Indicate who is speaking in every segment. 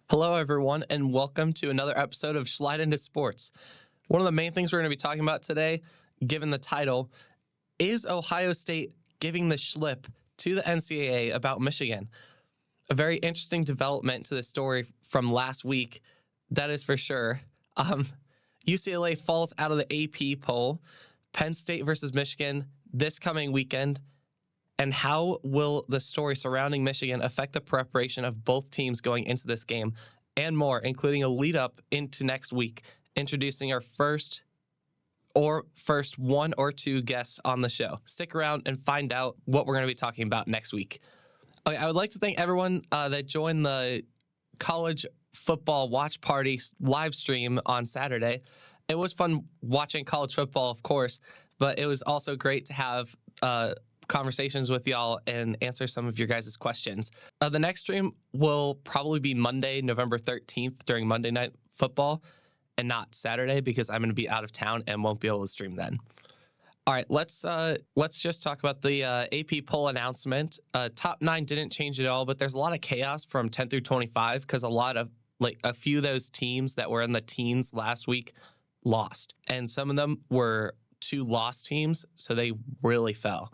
Speaker 1: Hello, everyone, and welcome to another episode of Slide Into Sports. One of the main things we're going to be talking about today, given the title, is Ohio State giving the Schlip to the NCAA about Michigan. A very interesting development to the story from last week, that is for sure. UCLA falls out of the AP poll, Penn State versus Michigan this coming weekend, and how will the story surrounding Michigan affect the preparation of both teams going into this game, and more, including a lead-up into next week, introducing our first one or two guests on the show. Stick around and find out what we're going to be talking about next week. Okay, I would like to thank everyone that joined the college football watch party live stream on Saturday. It was fun watching college football, of course, but it was also great to have conversations with y'all and answer some of your guys' questions. The next stream will probably be Monday, November 13th during Monday Night Football, and not Saturday because I'm going to be out of town and won't be able to stream then. All right, let's just talk about the AP poll announcement. Top 9 didn't change at all, but there's a lot of chaos from 10 through 25 because a few of those teams that were in the teens last week lost, and some of them were 2 lost teams, so they really fell.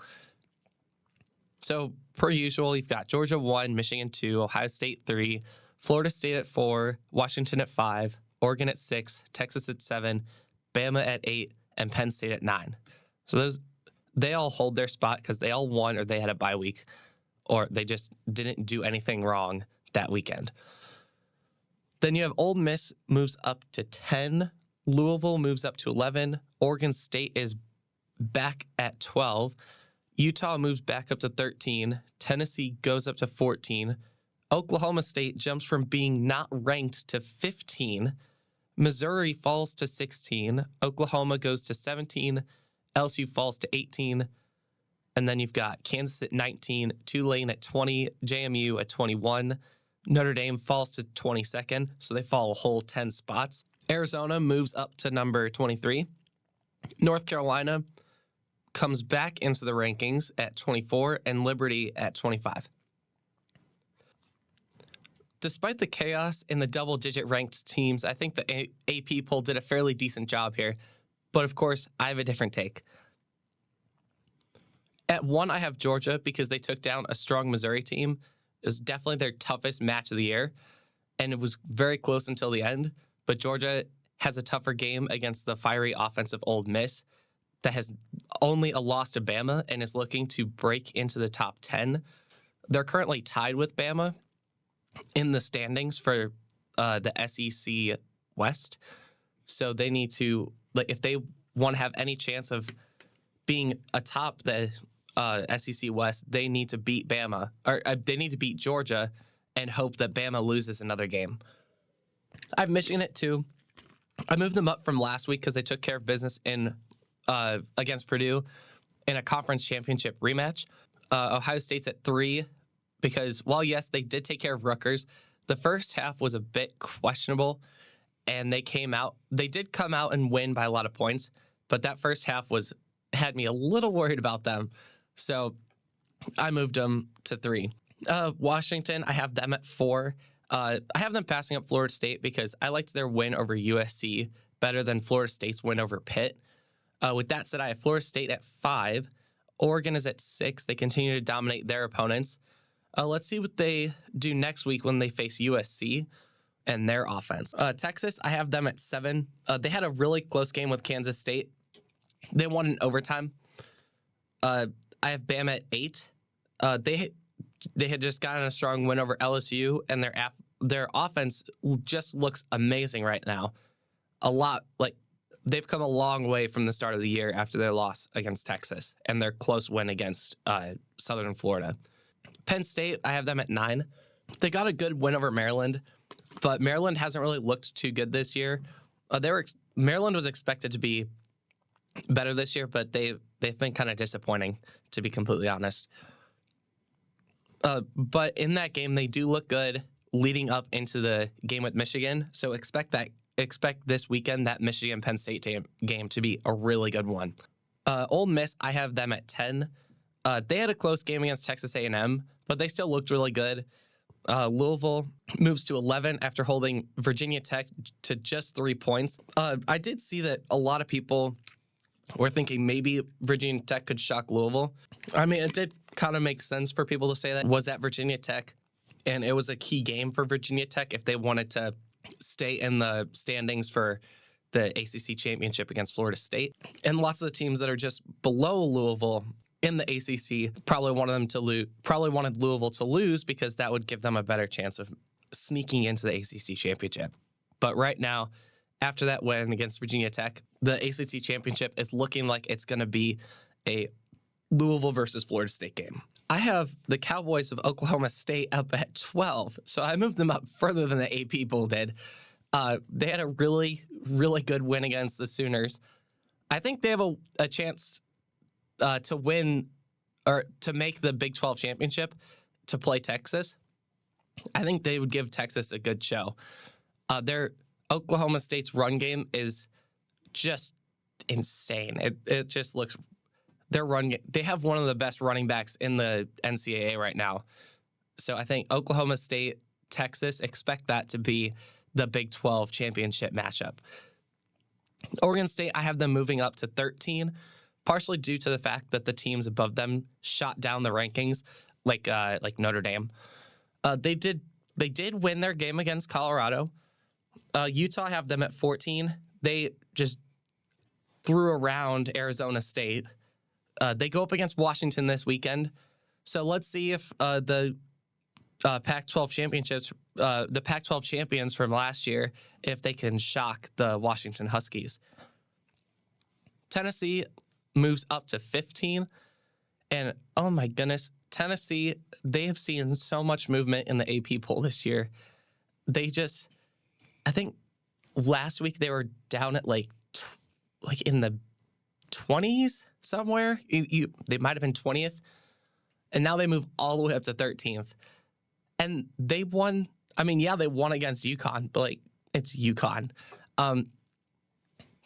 Speaker 1: So, per usual, you've got Georgia 1, Michigan 2, Ohio State 3, Florida State at 4, Washington at 5, Oregon at 6, Texas at 7, Bama at 8, and Penn State at 9. So they all hold their spot because they all won or they had a bye week or they just didn't do anything wrong that weekend. Then you have Ole Miss moves up to 10, Louisville moves up to 11, Oregon State is back at 12, Utah moves back up to 13. Tennessee goes up to 14. Oklahoma State jumps from being not ranked to 15. Missouri falls to 16. Oklahoma goes to 17. LSU falls to 18. And then you've got Kansas at 19, Tulane at 20, JMU at 21. Notre Dame falls to 22nd, so they fall a whole 10 spots. Arizona moves up to number 23. North Carolina comes back into the rankings at 24, and Liberty at 25. Despite the chaos in the double-digit ranked teams, I think the AP poll did a fairly decent job here. But, of course, I have a different take. At 1, I have Georgia because they took down a strong Missouri team. It was definitely their toughest match of the year, and it was very close until the end. But Georgia has a tougher game against the fiery offensive Ole Miss that has only a loss to Bama and is looking to break into the top 10. They're currently tied with Bama in the standings for the SEC West. So they need to, if they want to have any chance of being atop the SEC West, they need to beat Bama, or they need to beat Georgia and hope that Bama loses another game. I have Michigan at 2. I moved them up from last week because they took care of business against Purdue in a conference championship rematch. Ohio State's at 3 because, while yes, they did take care of Rutgers, the first half was a bit questionable, and they did come out and win by a lot of points, but that first half had me a little worried about them, so I moved them to 3. Washington, I have them at 4. I have them passing up Florida State because I liked their win over USC better than Florida State's win over Pitt. With that said, I have Florida State at 5. Oregon is at 6. They continue to dominate their opponents. Let's see what they do next week when they face USC and their offense. Texas, I have them at 7. They had a really close game with Kansas State. They won in overtime. I have Bama at 8. They had just gotten a strong win over LSU, and their offense just looks amazing right now. They've come a long way from the start of the year after their loss against Texas and their close win against Southern Florida. Penn State, I have them at 9. They got a good win over Maryland, but Maryland hasn't really looked too good this year. Maryland was expected to be better this year, but they've been kind of disappointing, to be completely honest. But in that game, they do look good leading up into the game with Michigan, so expect expect this weekend, that Michigan-Penn State game to be a really good one. Ole Miss, I have them at 10. They had a close game against Texas A&M, but they still looked really good. Louisville moves to 11 after holding Virginia Tech to just 3 points. I did see that a lot of people were thinking maybe Virginia Tech could shock Louisville. I mean, it did kind of make sense for people to say that. Was at Virginia Tech, and it was a key game for Virginia Tech if they wanted to stay in the standings for the ACC championship against Florida State. And lots of the teams that are just below Louisville in the ACC probably wanted Louisville to lose because that would give them a better chance of sneaking into the ACC championship. But right now, after that win against Virginia Tech, the ACC championship is looking like it's going to be a Louisville versus Florida State game. I have the Cowboys of Oklahoma State up at 12, so I moved them up further than the AP poll did. They had a really, really good win against the Sooners. I think they have a chance to win or to make the Big 12 championship to play Texas. I think they would give Texas a good show. Their Oklahoma State's run game is just insane. It just looks they have one of the best running backs in the NCAA right now. So I think Oklahoma State, Texas, expect that to be the Big 12 championship matchup. Oregon State, I have them moving up to 13, partially due to the fact that the teams above them shot down the rankings, like Notre Dame. They did win their game against Colorado. Utah, I have them at 14. They just threw around Arizona State. They go up against Washington this weekend. So let's see if the Pac-12 championships, the Pac-12 champions from last year, if they can shock the Washington Huskies. Tennessee moves up to 15. And oh my goodness, Tennessee, they have seen so much movement in the AP poll this year. I think last week they were down at like in the 20s somewhere. They might have been 20th. And now they move all the way up to 13th. And they won. I mean, yeah, they won against UConn, but it's UConn.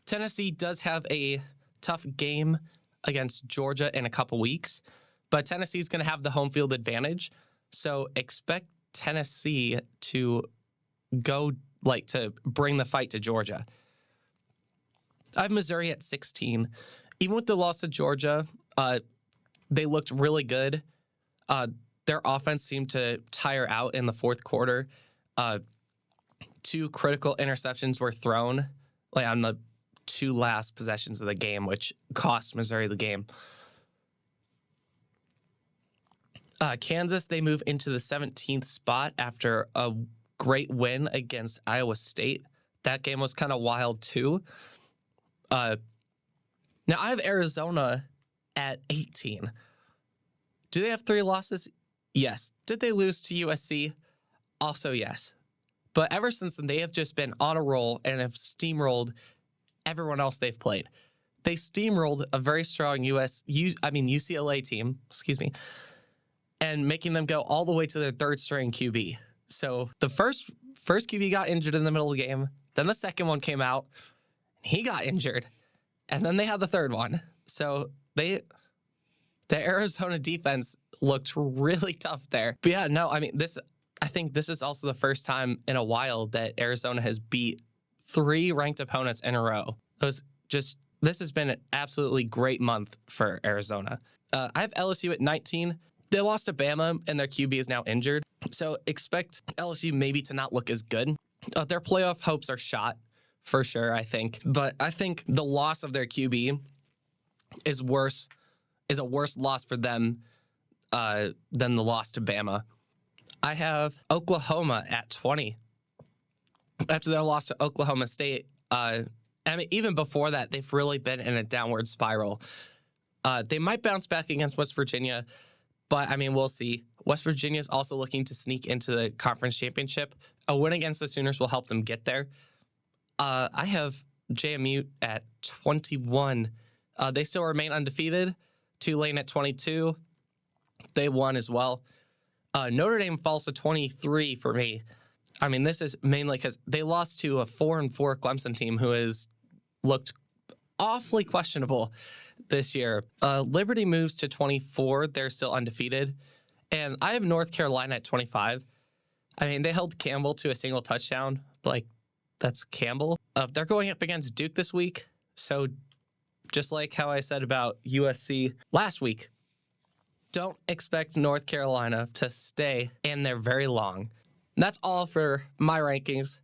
Speaker 1: Tennessee does have a tough game against Georgia in a couple weeks, but Tennessee's going to have the home field advantage. So expect Tennessee to go to bring the fight to Georgia. I have Missouri at 16. Even with the loss to Georgia, they looked really good. Their offense seemed to tire out in the fourth quarter. 2 critical interceptions were thrown on the 2 last possessions of the game, which cost Missouri the game. Kansas, they move into the 17th spot after a great win against Iowa State. That game was kind of wild too. Now I have Arizona at 18. Do they have 3 losses? Yes. Did they lose to USC? Also yes. But ever since then, they have just been on a roll and have steamrolled everyone else they've played. They steamrolled a very strong UCLA team, and making them go all the way to their 3rd string QB. So the first QB got injured in the middle of the game. Then the second one came out. He got injured. And then they had the 3rd one. So the Arizona defense looked really tough there. But yeah, no, I think this is also the first time in a while that Arizona has beat 3 ranked opponents in a row. This has been an absolutely great month for Arizona. I have LSU at 19. They lost to Bama, and their QB is now injured. So expect LSU maybe to not look as good. Their playoff hopes are shot, for sure, I think. But I think the loss of their QB is a worse loss for them than the loss to Bama. I have Oklahoma at 20. After their loss to Oklahoma State, even before that, they've really been in a downward spiral. They might bounce back against West Virginia, but we'll see. West Virginia is also looking to sneak into the conference championship. A win against the Sooners will help them get there. I have JMU at 21. They still remain undefeated. Tulane at 22. They won as well. Notre Dame falls to 23 for me. I mean, this is mainly because they lost to a 4-4 Clemson team who has looked awfully questionable this year. Liberty moves to 24. They're still undefeated. And I have North Carolina at 25. I mean, they held Campbell to a single touchdown. Like, that's Campbell. They're going up against Duke this week. So just like how I said about USC last week, don't expect North Carolina to stay in there very long. And that's all for my rankings.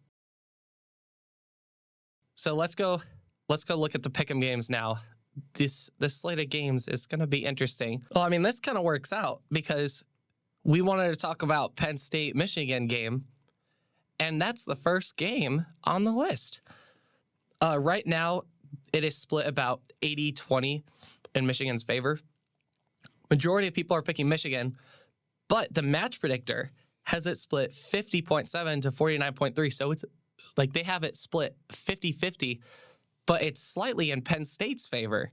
Speaker 1: So let's go look at the pick'em games now. This slate of games is going to be interesting. Well, I mean, this kind of works out because we wanted to talk about Penn State Michigan game, and that's the first game on the list. Right now, it is split about 80-20 in Michigan's favor. Majority of people are picking Michigan, but the match predictor has it split 50.7 to 49.3. So it's like they have it split 50-50, but it's slightly in Penn State's favor.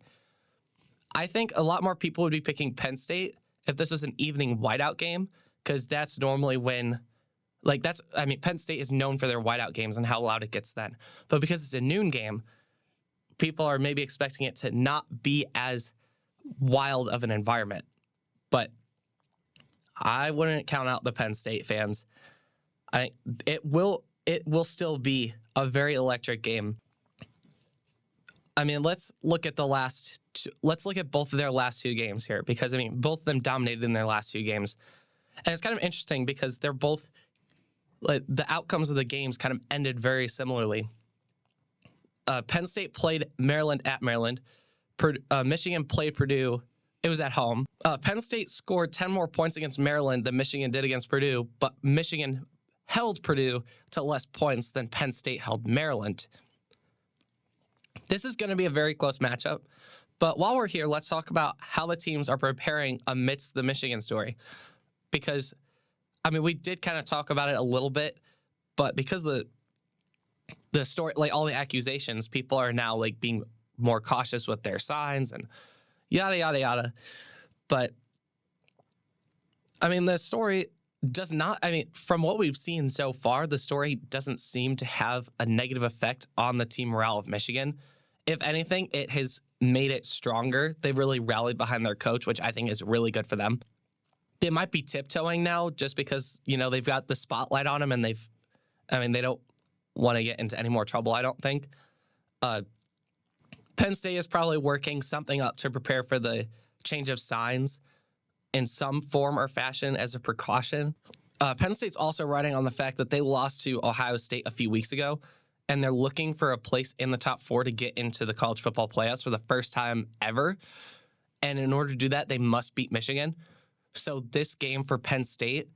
Speaker 1: I think a lot more people would be picking Penn State if this was an evening whiteout game, because that's normally when, Penn State is known for their whiteout games and how loud it gets then. But because it's a noon game, people are maybe expecting it to not be as wild of an environment. But I wouldn't count out the Penn State fans. It will still be a very electric game. I mean, let's look at both of their last two games here, because I mean, both of them dominated in their last two games. And it's kind of interesting because they're both, like, the outcomes of the games kind of ended very similarly. Penn State played Maryland at Maryland. Michigan played Purdue. It was at home. Penn State scored 10 more points against Maryland than Michigan did against Purdue, but Michigan held Purdue to less points than Penn State held Maryland. This is going to be a very close matchup. But while we're here, let's talk about how the teams are preparing amidst the Michigan story. Because, I mean, we did kind of talk about it a little bit, but because the story, like all the accusations, people are now like being more cautious with their signs and yada, yada, yada. But, I mean, the story does not, I mean, from what we've seen so far, the story doesn't seem to have a negative effect on the team morale of Michigan. If anything, it has made it stronger. They've really rallied behind their coach, which I think is really good for them. They might be tiptoeing now just because, you know, they've got the spotlight on them and they don't want to get into any more trouble, I don't think. Penn State is probably working something up to prepare for the change of signs in some form or fashion as a precaution. Penn State's also riding on the fact that they lost to Ohio State a few weeks ago, and they're looking for a place in the top 4 to get into the college football playoffs for the first time ever. And in order to do that, they must beat Michigan. So this game for Penn State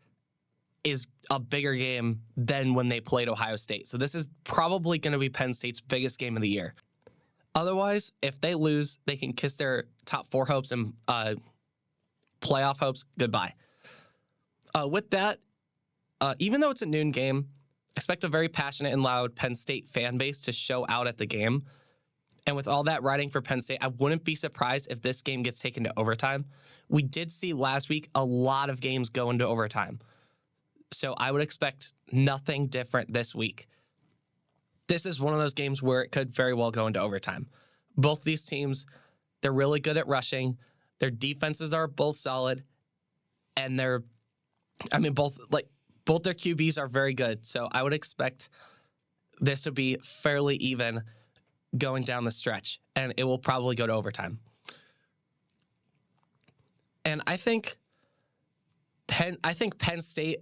Speaker 1: is a bigger game than when they played Ohio State. So this is probably going to be Penn State's biggest game of the year. Otherwise, if they lose, they can kiss their top 4 hopes and playoff hopes goodbye. With that, even though it's a noon game, expect a very passionate and loud Penn State fan base to show out at the game. And with all that riding for Penn State, I wouldn't be surprised if this game gets taken to overtime. We did see last week a lot of games go into overtime. So I would expect nothing different this week. This is one of those games where it could very well go into overtime. Both these teams, they're really good at rushing. Their defenses are both solid. And both their QBs are very good. So I would expect this to be fairly even going down the stretch, and it will probably go to overtime. And I think Penn State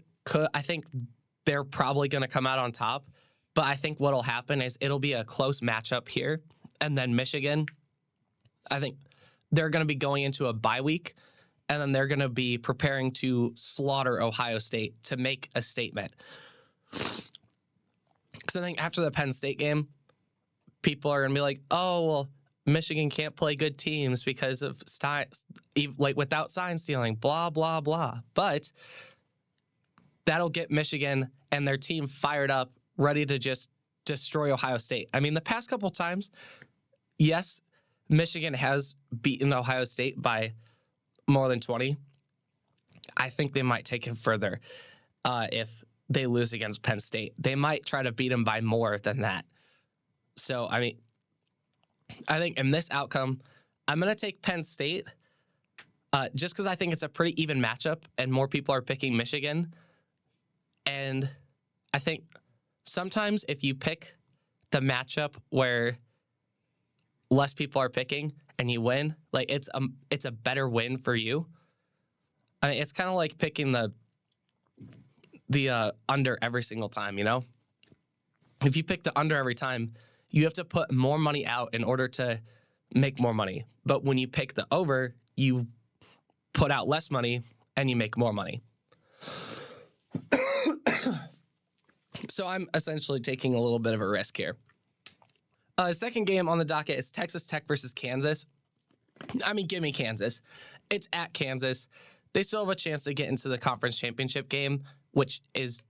Speaker 1: they're probably going to come out on top, but I think what'll happen is it'll be a close matchup here, and then Michigan, I think they're going to be going into a bye week, and then they're going to be preparing to slaughter Ohio State to make a statement. Because I think after the Penn State game, people are going to be like, oh, well, Michigan can't play good teams because of without sign stealing, blah, blah, blah. But that'll get Michigan and their team fired up, ready to just destroy Ohio State. I mean, the past couple times, yes, Michigan has beaten Ohio State by more than 20. I think they might take it further if they lose against Penn State. They might try to beat them by more than that. So, I mean, I think in this outcome, I'm going to take Penn State just because I think it's a pretty even matchup and more people are picking Michigan. And I think sometimes if you pick the matchup where less people are picking and you win, like it's a better win for you. I mean, it's kind of like picking the under every single time, you know? If you pick the under every time, you have to put more money out in order to make more money. But when you pick the over, you put out less money and you make more money. So I'm essentially taking a little bit of a risk here. Second game on the docket is Texas Tech versus Kansas. I mean, give me Kansas. It's at Kansas. They still have a chance to get into the conference championship game, which is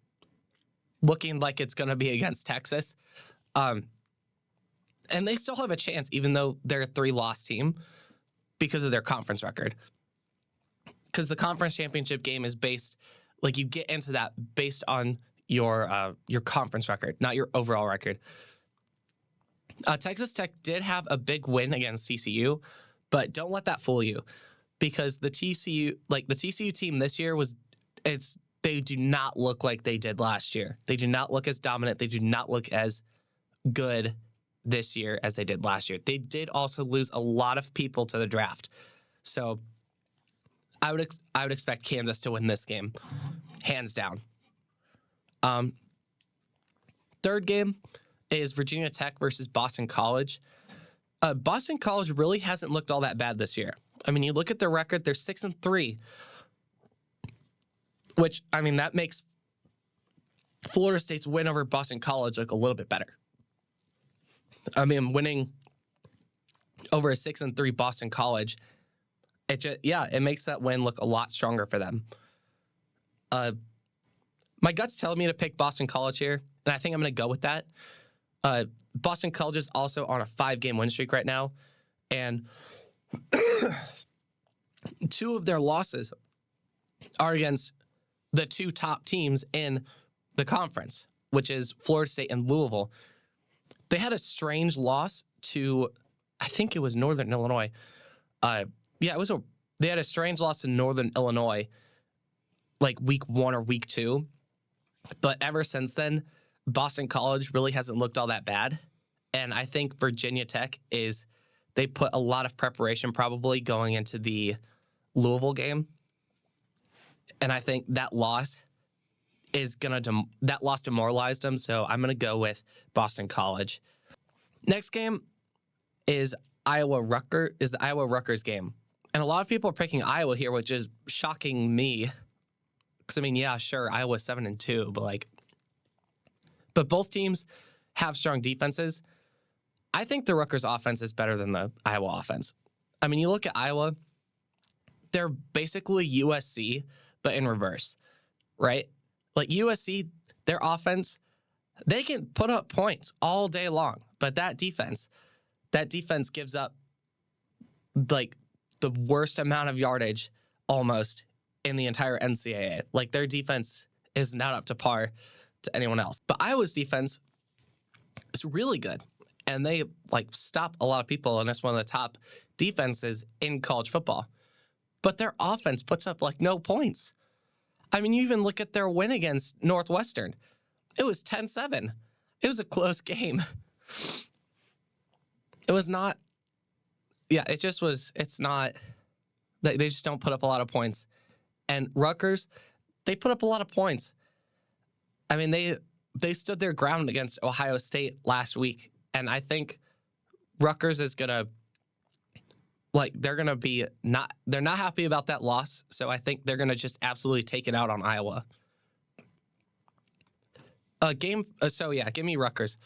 Speaker 1: looking like it's going to be against Texas. And they still have a chance, even though they're a 3-loss team, because of their conference record. Because the conference championship game is based, like you get into that based on your conference record, not your overall record. Texas Tech did have a big win against TCU, but don't let that fool you, because the TCU team this year they do not look like they did last year. They do not look as dominant. They do not look as good this year as they did last year. They did also lose a lot of people to the draft. So I would expect Kansas to win this game, hands down. Third game is Virginia Tech versus Boston College. Boston College really hasn't looked all that bad this year. I mean, you look at their record, they're 6-3, which, I mean, that makes Florida State's win over Boston College look a little bit better. I mean, winning over a 6-3 Boston College, it makes that win look a lot stronger for them. My gut's telling me to pick Boston College here, and I think I'm going to go with that. Boston College is also on a 5-game win streak right now, and 2 of their losses are against the 2 top teams in the conference, which is Florida State and Louisville. They had a strange loss to, I think it was Northern Illinois. They had a strange loss to Northern Illinois, like week 1 or week 2. But ever since then, Boston College really hasn't looked all that bad. And I think Virginia Tech they put a lot of preparation probably going into the Louisville game. And I think that loss demoralized them. So I'm going to go with Boston College. Next game is the Iowa Rutgers game. And a lot of people are picking Iowa here, which is shocking me. Because, I mean, yeah, sure, Iowa's 7-2, but both teams have strong defenses. I think the Rutgers offense is better than the Iowa offense. I mean, you look at Iowa, they're basically USC, but in reverse, right? Like USC, their offense, they can put up points all day long, but that defense gives up like the worst amount of yardage almost in the entire NCAA. Like their defense is not up to par to anyone else. But Iowa's defense is really good, and they like stop a lot of people, and it's one of the top defenses in college football. But their offense puts up like no points. I mean, you even look at their win against Northwestern. It was 10-7. It was a close game. It was not. Yeah, it just was. It's not. They just don't put up a lot of points. And Rutgers, they put up a lot of points. I mean, they stood their ground against Ohio State last week, and I think Rutgers is gonna they're not happy about that loss. So I think they're gonna just absolutely take it out on Iowa. Give me Rutgers.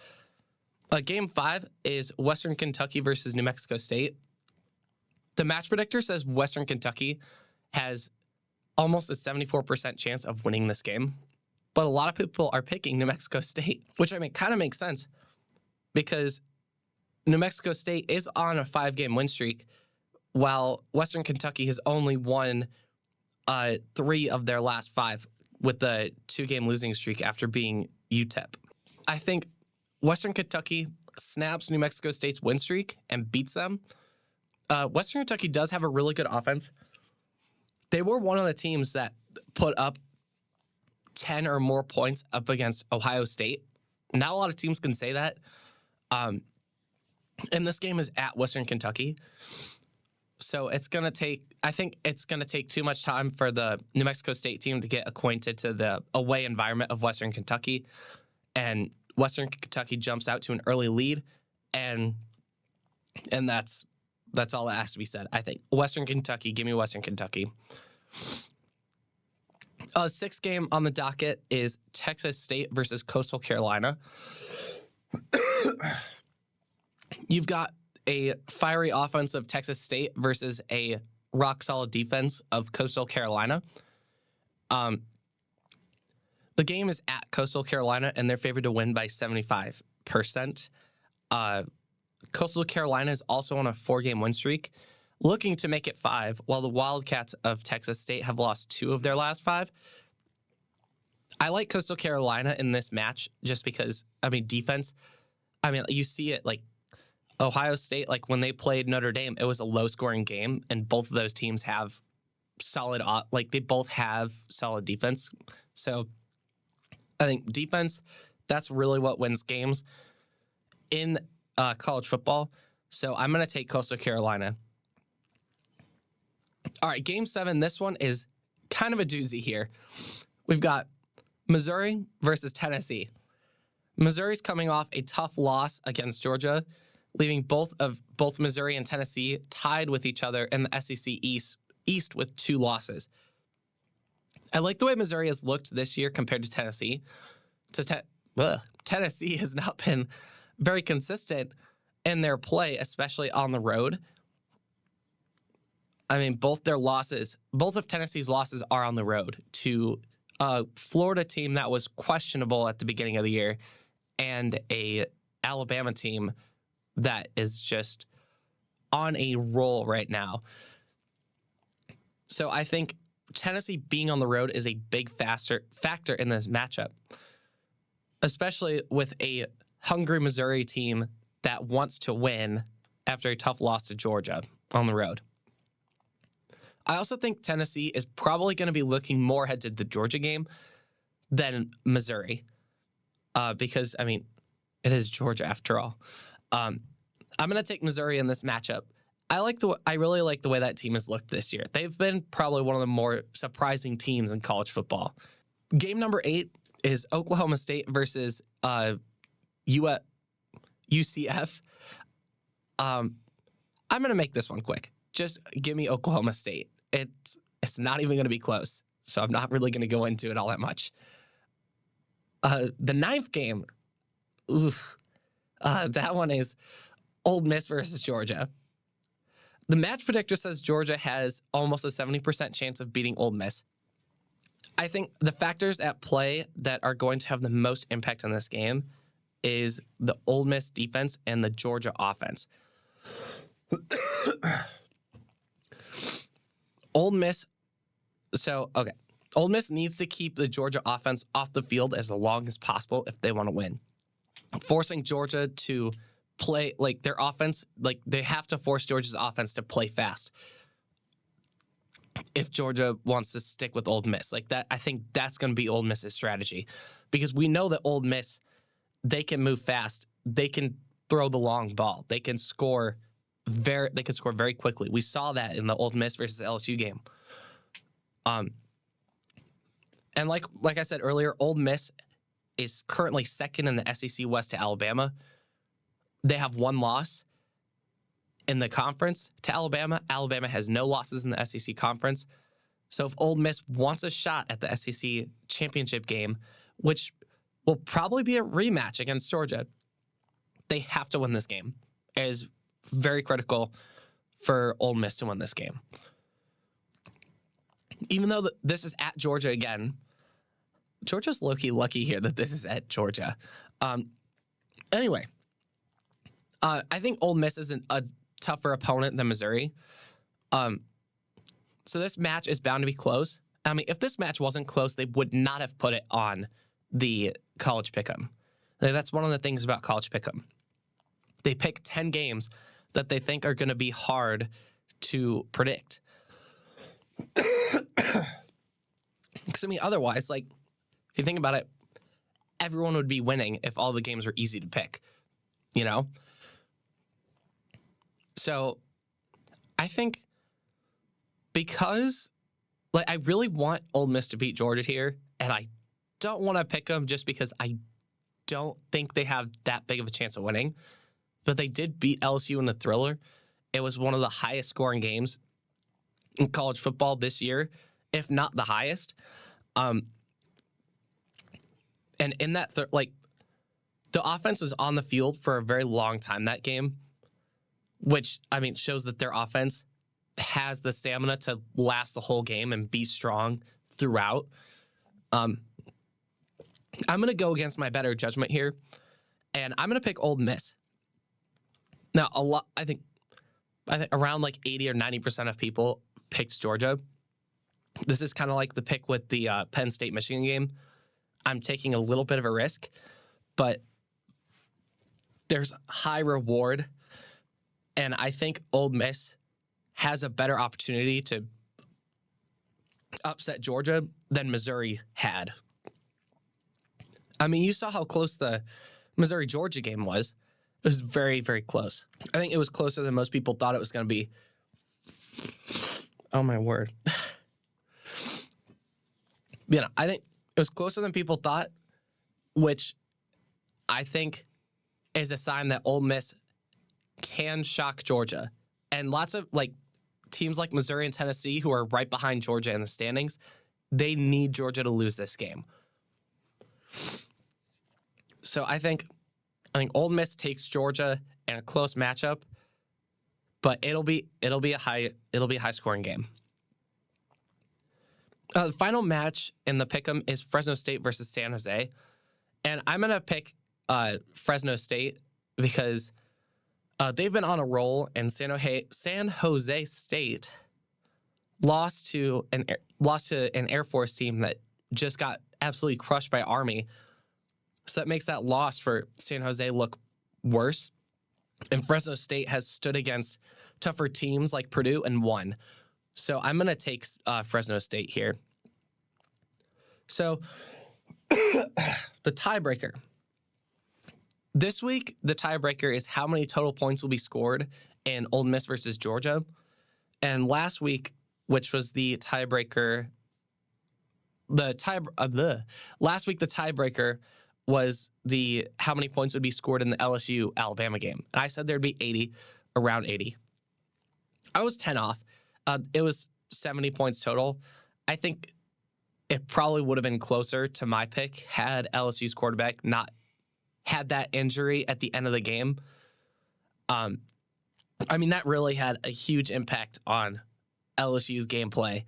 Speaker 1: Game 5 is Western Kentucky versus New Mexico State. The match predictor says Western Kentucky has almost a 74% chance of winning this game. But a lot of people are picking New Mexico State, which I mean kind of makes sense because New Mexico State is on a 5-game win streak, while Western Kentucky has only won 3 of their last 5 with the 2-game losing streak after being UTEP. I think Western Kentucky snaps New Mexico State's win streak and beats them. Western Kentucky does have a really good offense. They were one of the teams that put up 10 or more points up against Ohio State. Not a lot of teams can say that. And this game is at Western Kentucky. So I think it's going to take too much time for the New Mexico State team to get acquainted to the away environment of Western Kentucky. And Western Kentucky jumps out to an early lead. And that's all that has to be said, I think. Western Kentucky, give me Western Kentucky. 6th game on the docket is Texas State versus Coastal Carolina. You've got a fiery offense of Texas State versus a rock-solid defense of Coastal Carolina. The game is at Coastal Carolina, and they're favored to win by 75%. Coastal Carolina is also on a 4-game win streak, looking to make it 5, while the Wildcats of Texas State have lost 2 of their last 5. I like Coastal Carolina in this match just because, defense. You see it like Ohio State, like when they played Notre Dame, it was a low-scoring game, and both of those teams have solid defense. So I think defense, that's really what wins games in college football. So I'm going to take Coastal Carolina. All right, Game 7. This one is kind of a doozy here. We've got Missouri versus Tennessee. Missouri's coming off a tough loss against Georgia, leaving both Missouri and Tennessee tied with each other in the SEC East with 2 losses. I like the way Missouri has looked this year compared to Tennessee. Tennessee has not been very consistent in their play, especially on the road. Both of Tennessee's losses are on the road to a Florida team that was questionable at the beginning of the year and a Alabama team that is just on a roll right now. So I think Tennessee being on the road is a big factor in this matchup, especially with a hungry Missouri team that wants to win after a tough loss to Georgia on the road. I also think Tennessee is probably going to be looking more ahead to the Georgia game than Missouri because, it is Georgia after all. I'm going to take Missouri in this matchup. I really like the way that team has looked this year. They've been probably one of the more surprising teams in college football. Game number 8 is Oklahoma State versus UCF. I'm going to make this one quick. Just give me Oklahoma State. It's not even going to be close, so I'm not really going to go into it all that much. The 9th game, that one is Ole Miss versus Georgia. The match predictor says Georgia has almost a 70% chance of beating Ole Miss. I think the factors at play that are going to have the most impact on this game is the Ole Miss defense and the Georgia offense. Ole Miss needs to keep the Georgia offense off the field as long as possible if they want to win. Forcing Georgia to play like their offense, like they have to force Georgia's offense to play fast if Georgia wants to stick with Ole Miss. Like that, I think that's going to be Ole Miss's strategy because we know that Ole Miss, they can move fast. They can throw the long ball. They can score very quickly. We saw that in the Ole Miss versus LSU game. And like I said earlier, Ole Miss is currently second in the SEC West to Alabama. They have 1 loss in the conference to Alabama. Alabama has no losses in the SEC conference. So if Ole Miss wants a shot at the SEC championship game, which will probably be a rematch against Georgia, they have to win this game. It is very critical for Ole Miss to win this game. Even though this is at Georgia again, Georgia's low-key lucky here that this is at Georgia. Anyway, I think Ole Miss is a tougher opponent than Missouri. So this match is bound to be close. I mean, if this match wasn't close, they would not have put it on the college pick'em. That's one of the things about college pick'em. They pick 10 games that they think are going to be hard to predict. Because, I mean, otherwise, like, if you think about it, everyone would be winning if all the games were easy to pick, you know? So, I think because, like, I really want Ole Miss to beat Georgia here, and I don't want to pick them just because I don't think they have that big of a chance of winning. But they did beat LSU in the thriller. It was one of the highest scoring games in college football this year, if not the highest. And in that, the offense was on the field for a very long time that game, which, I mean, shows that their offense has the stamina to last the whole game and be strong throughout. I'm going to go against my better judgment here, and I'm going to pick Ole Miss. Now, I think around like 80 or 90% of people picked Georgia. This is kind of like the pick with the Penn State Michigan game. I'm taking a little bit of a risk, but there's high reward, and I think Ole Miss has a better opportunity to upset Georgia than Missouri had. I mean, you saw how close the Missouri-Georgia game was. It was very, very close. I think it was closer than most people thought it was going to be. Oh, my word. You know, I think it was closer than people thought, which I think is a sign that Ole Miss can shock Georgia. And lots of, like, teams like Missouri and Tennessee, who are right behind Georgia in the standings, they need Georgia to lose this game. So I think Ole Miss takes Georgia in a close matchup, but it'll be a high scoring game. The final match in the pick'em is Fresno State versus San Jose, and I'm gonna pick Fresno State because they've been on a roll, and San Jose State lost to an Air Force team that just got absolutely crushed by Army. So that makes that loss for San Jose look worse. And Fresno State has stood against tougher teams like Purdue and won. So I'm going to take Fresno State here. So the tiebreaker. This week, the tiebreaker is how many total points will be scored in Ole Miss versus Georgia. And last week, which was the tiebreaker, last week the tiebreaker was the how many points would be scored in the LSU-Alabama game. And I said there'd be 80, around 80. I was 10 off. It was 70 points total. I think it probably would have been closer to my pick had LSU's quarterback not had that injury at the end of the game. I mean, that really had a huge impact on LSU's gameplay.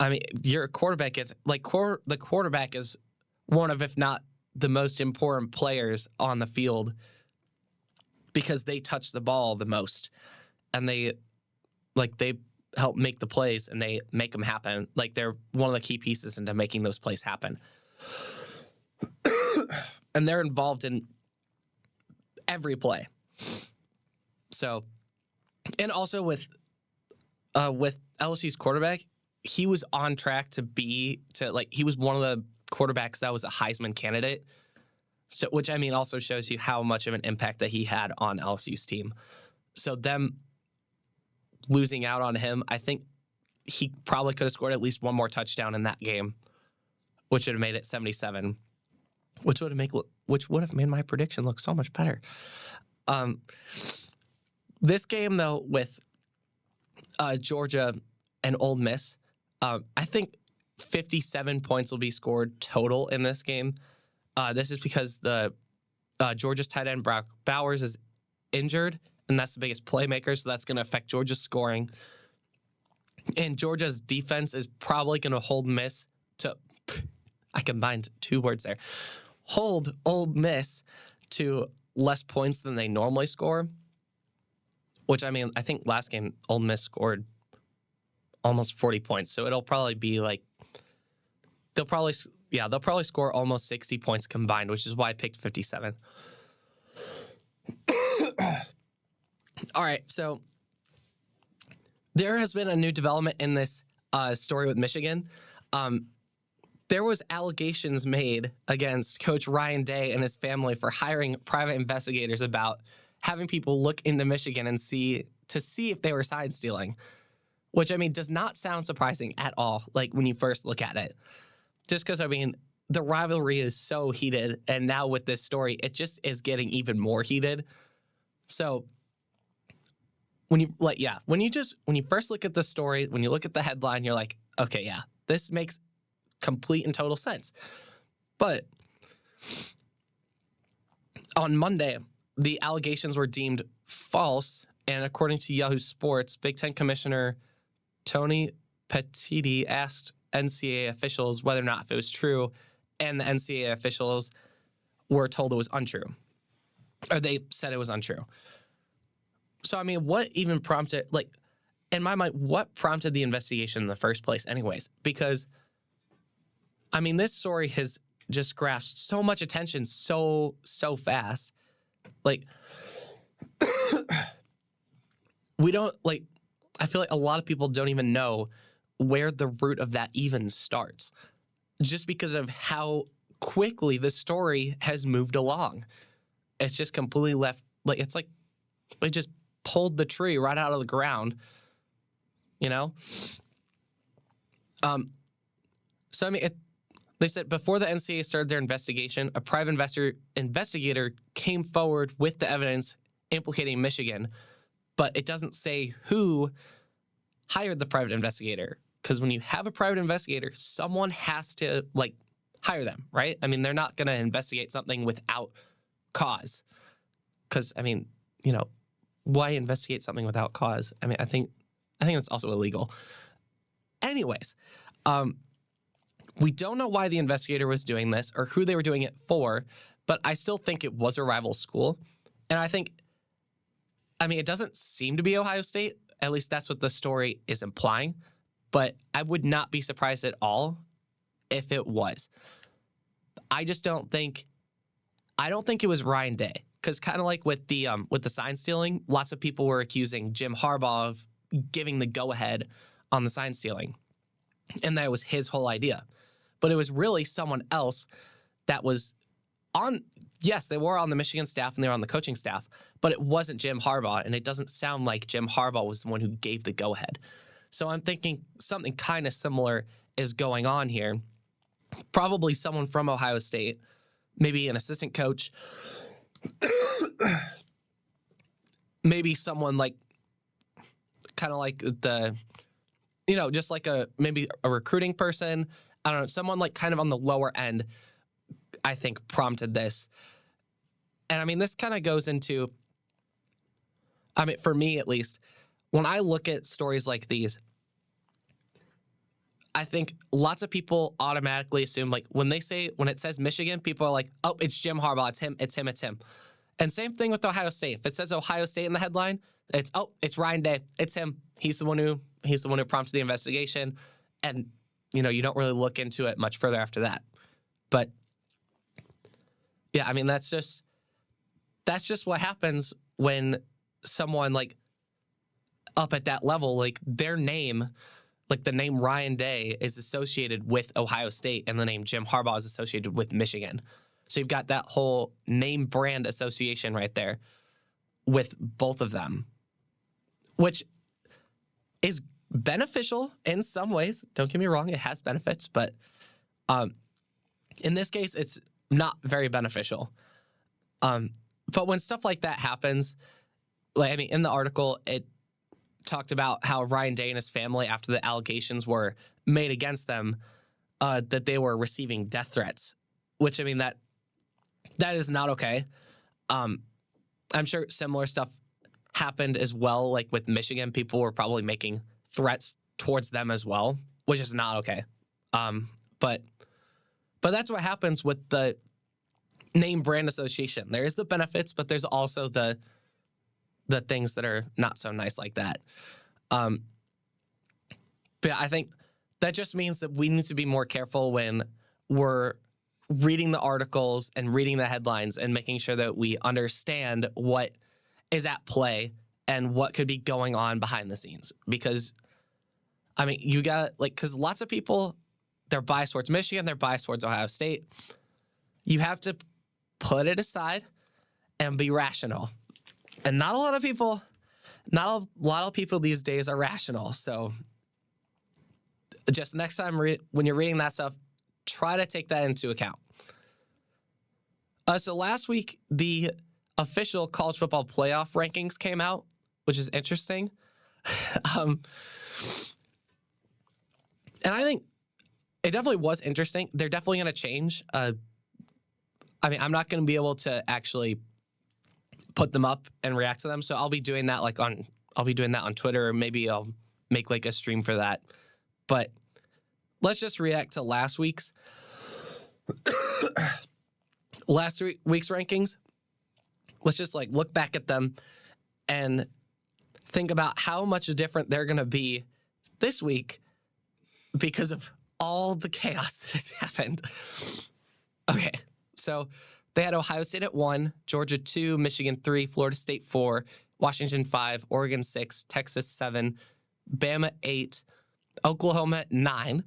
Speaker 1: I mean, your quarterback is the quarterback is one of, if not the most important players on the field because they touch the ball the most and they help make the plays and they make them happen. Like, they're one of the key pieces into making those plays happen. And they're involved in every play. So, and also with LSU's quarterback, he was on track he was one of the quarterbacks that was a Heisman candidate. So, which, I mean, also shows you how much of an impact that he had on LSU's team. So them losing out on him, I think he probably could have scored at least one more touchdown in that game, which would have made it 77, which would have made my prediction look so much better. This game, though, with Georgia and Ole Miss, I think 57 points will be scored total in this game. This is because the Georgia's tight end Brock Bowers is injured, and that's the biggest playmaker, so that's going to affect Georgia's scoring. And Georgia's defense is probably going to hold Miss to I combined two words there. Hold Ole Miss to less points than they normally score, which, I mean, I think last game Ole Miss scored almost 40 points. So it'll probably be like they'll probably score almost 60 points combined, which is why I picked 57. All right, so there has been a new development in this story with Michigan. There was allegations made against Coach Ryan Day and his family for hiring private investigators about having people look into Michigan and see if they were sign stealing, which, I mean, does not sound surprising at all, like when you first look at it. Just because, I mean, the rivalry is so heated, and now with this story, it just is getting even more heated. So when you first look at the story, when you look at the headline, you're like, okay, yeah, this makes complete and total sense. But on Monday, the allegations were deemed false, and according to Yahoo Sports, Big Ten Commissioner Tony Petitti asked NCAA officials whether or not if it was true, and the NCAA officials were told it was untrue, or they said it was untrue. So, I mean, what even prompted, like, in my mind, what prompted the investigation in the first place anyways? Because, I mean, this story has just grasped so much attention so fast. Like, I feel like a lot of people don't even know where the root of that even starts, just because of how quickly the story has moved along. It's just completely left, like, it's like they just pulled the tree right out of the ground, you know? So, I mean, they said before the NCAA started their investigation, a private investigator came forward with the evidence implicating Michigan, but it doesn't say who hired the private investigator. Because when you have a private investigator, someone has to, like, hire them, right? I mean, they're not going to investigate something without cause. Because, I mean, you know, why investigate something without cause? I mean, I think that's also illegal. Anyways, we don't know why the investigator was doing this or who they were doing it for, but I still think it was a rival school. And I mean, it doesn't seem to be Ohio State. At least that's what the story is implying. But I would not be surprised at all if it was. I don't think it was Ryan Day. Because kind of like with the sign stealing, lots of people were accusing Jim Harbaugh of giving the go-ahead on the sign stealing. And that was his whole idea. But it was really someone else that was on, yes, they were on the Michigan staff and they were on the coaching staff, but it wasn't Jim Harbaugh, and it doesn't sound like Jim Harbaugh was the one who gave the go-ahead. So I'm thinking something kind of similar is going on here. Probably someone from Ohio State, maybe an assistant coach, maybe someone like, kind of like just like maybe a recruiting person. I don't know, someone like kind of on the lower end, I think prompted this. And I mean, this kind of goes into, I mean, for me at least, when I look at stories like these, I think lots of people automatically assume, like, when it says Michigan, people are like, oh, it's Jim Harbaugh, it's him. And same thing with Ohio State. If it says Ohio State in the headline, it's Ryan Day, it's him. He's the one who prompted the investigation. And, you know, you don't really look into it much further after that. But yeah, I mean, that's just what happens when someone like up at that level, like their name, like the name Ryan Day is associated with Ohio State and the name Jim Harbaugh is associated with Michigan. So you've got that whole name brand association right there with both of them, which is beneficial in some ways. Don't get me wrong, it has benefits, but in this case, it's not very beneficial. But when stuff like that happens, like, I mean, in the article, it talked about how Ryan Day and his family, after the allegations were made against them, that they were receiving death threats, which, I mean, that is not okay. I'm sure similar stuff happened as well. Like with Michigan, people were probably making threats towards them as well, which is not okay. But that's what happens with the name brand association. There is the benefits, but there's also the things that are not so nice like that. But I think that just means that we need to be more careful when we're reading the articles and reading the headlines and making sure that we understand what is at play and what could be going on behind the scenes. Because, I mean, you got because lots of people, they're biased towards Michigan, they're biased towards Ohio State. You have to put it aside and be rational. And not a lot of people these days are rational. So just next time when you're reading that stuff, try to take that into account. So last week, the official college football playoff rankings came out, which is interesting. And I think it definitely was interesting. They're definitely going to change. I mean, I'm not going to be able to actually put them up and react to them. So I'll be doing that on Twitter, or maybe I'll make like a stream for that. But let's just react to last week's rankings. Let's just like look back at them and think about how much different they're going to be this week because of all the chaos that has happened. Okay, so they had Ohio State at 1, Georgia 2, Michigan 3, Florida State 4, Washington 5, Oregon 6, Texas 7, Bama 8, Oklahoma at 9,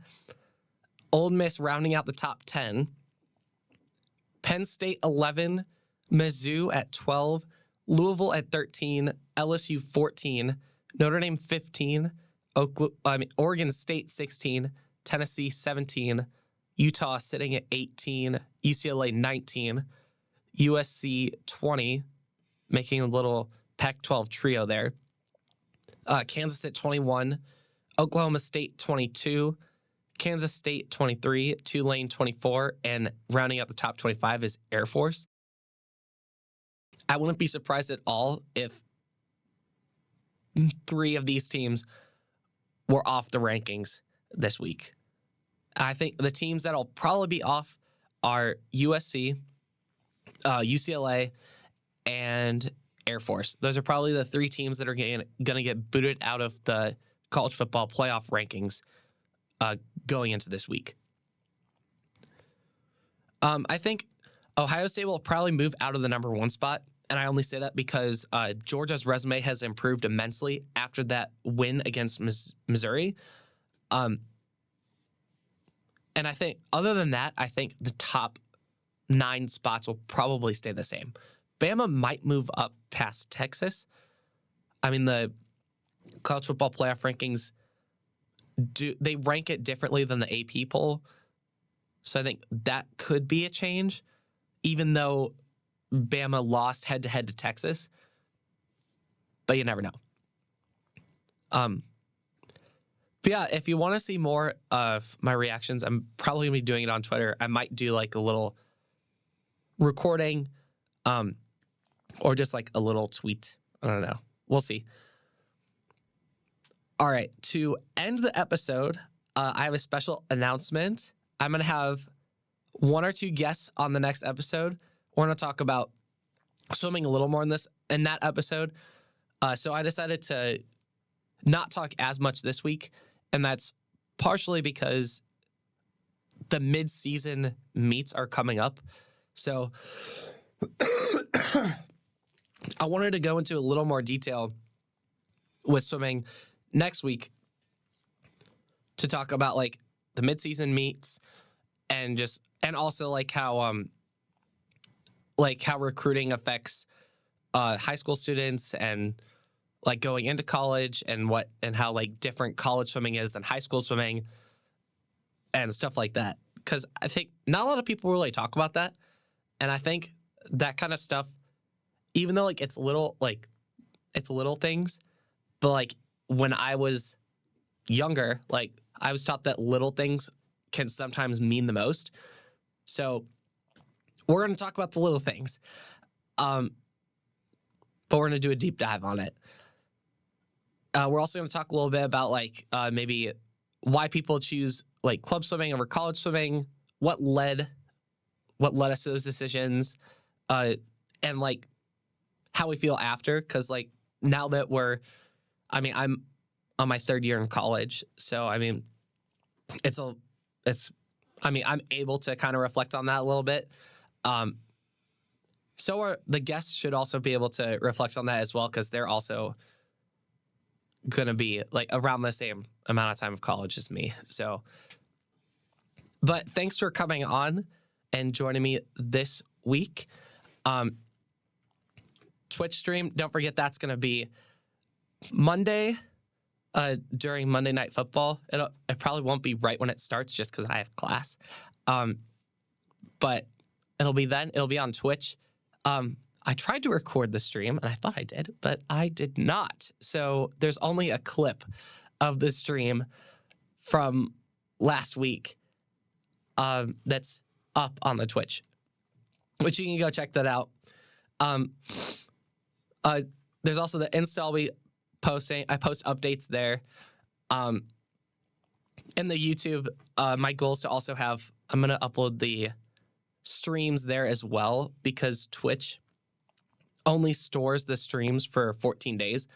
Speaker 1: Ole Miss rounding out the top 10, Penn State 11, Mizzou at 12, Louisville at 13, LSU 14, Notre Dame 15, Oregon State 16, Tennessee 17, Utah sitting at 18, UCLA 19, USC 20, making a little Pac-12 trio there. Kansas at 21, Oklahoma State 22, Kansas State 23, Tulane 24, and rounding out the top 25 is Air Force. I wouldn't be surprised at all if 3 of these teams were off the rankings this week. I think the teams that'll probably be off are USC, UCLA, and Air Force. Those are probably the 3 teams that are going to get booted out of the college football playoff rankings going into this week. I think Ohio State will probably move out of the number 1 spot. And I only say that because Georgia's resume has improved immensely after that win against Missouri. And I think other than that, I think the top 9 spots will probably stay the same. Bama might move up past Texas. I mean, the college football playoff rankings, they rank it differently than the AP poll. So I think that could be a change, even though Bama lost head-to-head to Texas. But you never know. But yeah, if you want to see more of my reactions, I'm probably going to be doing it on Twitter. I might do like a little recording or just like a little tweet. I don't know. We'll see. All right. To end the episode, I have a special announcement. I'm going to have 1 or 2 guests on the next episode. We're going to talk about swimming a little more in that episode. So I decided to not talk as much this week, and that's partially because the mid-season meets are coming up. So I wanted to go into a little more detail with swimming next week to talk about like the mid-season meets and also like how recruiting affects high school students and like going into college and how like different college swimming is than high school swimming and stuff like that. Because I think not a lot of people really talk about that. And I think that kind of stuff, even though like it's little things, but like when I was younger, like I was taught that little things can sometimes mean the most. So we're going to talk about the little things, but we're going to do a deep dive on it. We're also going to talk a little bit about like maybe why people choose like club swimming over college swimming, what led us to those decisions, and like how we feel after. Because like now that I'm on my third year in college. So, I mean, I'm able to kind of reflect on that a little bit. So are the guests should also be able to reflect on that as well, because they're also going to be like around the same amount of time of college as me. So, but thanks for coming on and joining me this week. Twitch stream, don't forget that's going to be Monday during Monday Night Football. It probably won't be right when it starts just because I have class. But it'll be then. It'll be on Twitch. I tried to record the stream, and I thought I did, but I did not. So there's only a clip of the stream from last week that's up on the Twitch, which you can go check that out. There's also the Insta I'll be posting. I post updates there. And the YouTube, my goal is to also have, I'm going to upload the streams there as well, because Twitch only stores the streams for 14 days.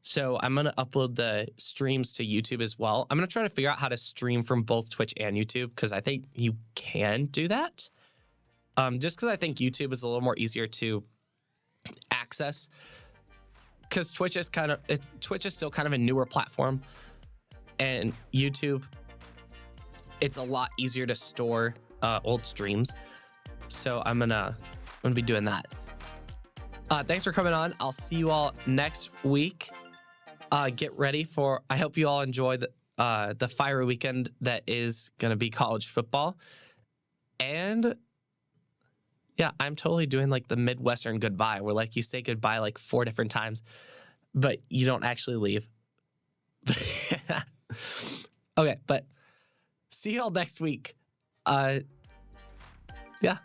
Speaker 1: So I'm going to upload the streams to YouTube as well. I'm going to try to figure out how to stream from both Twitch and YouTube, because I think you can do that. Just because I think YouTube is a little more easier to access, because Twitch is still kind of a newer platform, and YouTube, it's a lot easier to store old streams. So I'm gonna be doing that. Thanks for coming on. I'll see you all next week. Get ready for, I hope you all enjoy the fiery weekend that is gonna be college football. And yeah, I'm totally doing like the Midwestern goodbye, where like you say goodbye like 4 different times, but you don't actually leave. Okay, but see you all next week. Yeah.